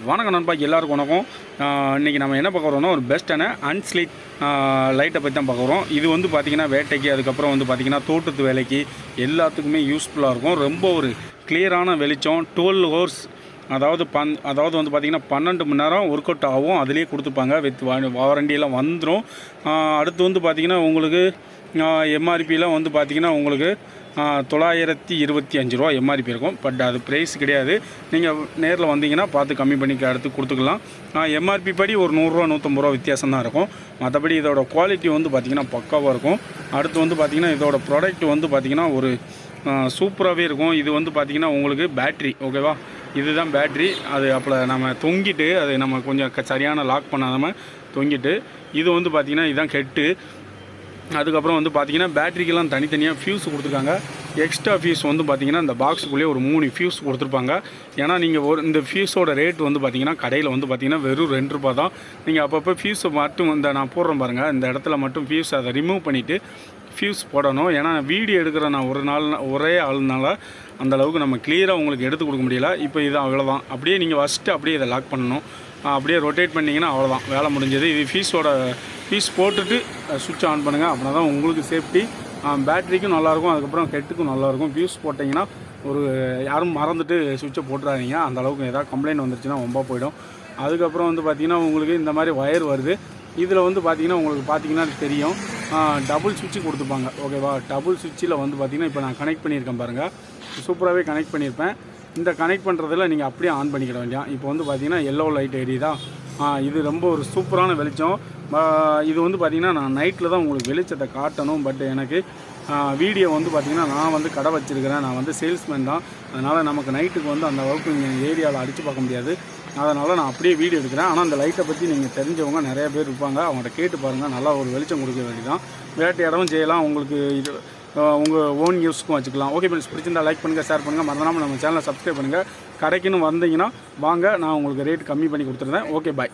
வணக்கம் நண்பா, எல்லாருக்கும் வணக்கம். இன்றைக்கி நம்ம என்ன பார்க்க வரோம்னா ஒரு பெஸ்ட்டான அன்ஸ்லிட் லைட்டை பற்றி தான் பார்க்க வரோம். இது வந்து பார்த்திங்கன்னா வேட்டைக்கு, அதுக்கப்புறம் வந்து பார்த்திங்கன்னா தோட்டத்து வேலைக்கு எல்லாத்துக்குமே யூஸ்ஃபுல்லாக இருக்கும். ரொம்ப ஒரு கிளியரான வெளிச்சம், 12 ஹவர்ஸ், அதாவது வந்து பார்த்திங்கன்னா 12 மணி நேரம் ஒர்க் அவுட் ஆகும். அதிலே கொடுத்துப்பாங்க, வித் வாரண்டியெல்லாம் வந்துடும். அடுத்து வந்து பார்த்திங்கன்னா உங்களுக்கு எம்ஆர்பியில் வந்து பார்த்திங்கன்னா உங்களுக்கு 925 ரூபா எம்ஆர்பி இருக்கும். பட் அது ப்ரைஸ் கிடையாது. நீங்கள் நேரில் வந்தீங்கன்னா பார்த்து கம்மி பண்ணி அடுத்து கொடுத்துக்கலாம். எம்ஆர்பி படி ஒரு 100 ரூபா 150 ரூபா வித்தியாசம் தான் இருக்கும். மற்றபடி இதோட குவாலிட்டி வந்து பார்த்திங்கன்னா பக்காவாக இருக்கும். அடுத்து வந்து பார்த்திங்கன்னா இதோட ப்ராடக்ட் வந்து பார்த்திங்கன்னா ஒரு சூப்பராகவே இருக்கும். இது வந்து பார்த்திங்கன்னா உங்களுக்கு பேட்ரி, ஓகேவா, இதுதான் பேட்ரி. அது அப்போ நம்ம தொங்கிட்டு அது நம்ம கொஞ்சம் சரியான லாக் பண்ணாமல் தொங்கிட்டு, இது வந்து பார்த்திங்கன்னா இதுதான் ஹெட்டு. அதுக்கப்புறம் வந்து பார்த்திங்கன்னா பேட்டரிக்கெல்லாம் தனித்தனியாக ஃபியூஸ் கொடுத்துருக்காங்க. எக்ஸ்ட்ரா ஃபியூஸ் வந்து பார்த்திங்கன்னா இந்த பாக்ஸுக்குள்ளேயே ஒரு 3 ஃபியூஸ் கொடுத்துருப்பாங்க. ஏன்னா நீங்கள் இந்த ஃபியூஸோட ரேட் வந்து பார்த்திங்கன்னா கடையில் வந்து பார்த்திங்கன்னா வெறும் 2 ரூபா தான். நீங்கள் அப்பப்போ ஃபியூஸை மட்டும் நான் போடுறேன் பாருங்கள், இந்த இடத்துல மட்டும் ஃபியூஸ் அதை ரிமூவ் பண்ணிவிட்டு ஃபியூஸ் போடணும். ஏன்னா வீடியோ எடுக்கிற நான் ஒரே ஆளுனால அந்தளவுக்கு நம்ம கிளியராக உங்களுக்கு எடுத்து கொடுக்க முடியல. இப்போ இது அவ்வளோதான். அப்படியே நீங்கள் ஃபஸ்ட்டு அப்படியே இதை லாக் பண்ணணும். அப்படியே ரொட்டேட் பண்ணிங்கன்னா அவ்வளோதான், வேலை முடிஞ்சது. இது ஃபீஸ் போட்டுட்டு சுவிட்ச் ஆன் பண்ணுங்கள். அப்படின்னா தான் உங்களுக்கு சேஃப்டி. பேட்டரிக்கும் நல்லாயிருக்கும், அதுக்கப்புறம் ஹெட்டுக்கும் நல்லாயிருக்கும். ஃபியூஸ் போட்டிங்கன்னா யாரும் மறந்துட்டு சுவிட்சை போட்டுறாதீங்க. அந்தளவுக்கு ஏதாவது கம்ப்ளைண்ட் வந்துருச்சுன்னா ரொம்ப போயிடும். அதுக்கப்புறம் வந்து பார்த்திங்கன்னா உங்களுக்கு இந்த மாதிரி ஒயர் வருது. இதில் வந்து பார்த்திங்கன்னா உங்களுக்கு தெரியும், டபுள் சுவிட்சு கொடுத்துப்பாங்க, ஓகேவா. டபுள் சுவிட்சில் வந்து பார்த்திங்கன்னா இப்போ நான் கனெக்ட் பண்ணியிருக்கேன் பாருங்கள், சூப்பராகவே கனெக்ட் பண்ணியிருப்பேன். இந்த கனெக்ட் பண்ணுறதில் நீங்கள் அப்படியே ஆன் பண்ணிக்கிட வேண்டியா. இப்போ வந்து பார்த்திங்கன்னா எல்லோ லைட் எரியுதா, இது ரொம்ப ஒரு சூப்பரான வெளிச்சம். இது வந்து பார்த்திங்கன்னா நான் நைட்டில் தான் உங்களுக்கு வெளிச்சத்தை காட்டணும். பட் எனக்கு வீடியோ வந்து பார்த்திங்கன்னா நான் வந்து கடை வச்சுருக்கிறேன், நான் வந்து சேல்ஸ்மேன் தான். அதனால் நமக்கு நைட்டுக்கு வந்து அந்த அளவுக்கு இங்கே ஏரியாவில் அடித்து பார்க்க முடியாது. அதனால் நான் அப்படியே வீடியோ எடுக்கிறேன். ஆனால் அந்த லைட்டை பற்றி நீங்கள் தெரிஞ்சவங்க நிறைய பேர் இருப்பாங்க, அவங்கள்ட்ட கேட்டு பாருங்கள். நல்லா ஒரு வெளிச்சம் கொடுக்க வேண்டியதான். வேட்டையாடவும் செய்யலாம், உங்களுக்கு இது உங்கள் ஓன் யூஸ்க்கும் வச்சுக்கலாம். ஓகே ஃப்ரெண்ட்ஸ், பிடிச்சிருந்தா லைக் பண்ணுங்கள், ஷேர் பண்ணுங்கள், மறந்துடாமல் நம்ம சேனலை சப்ஸ்கிரைப் பண்ணுங்கள். கடைக்குன்னு வந்தீங்கன்னா வாங்க, நான் உங்களுக்கு ரேட் கம்மி பண்ணி கொடுத்துருந்தேன். ஓகே, பாய்.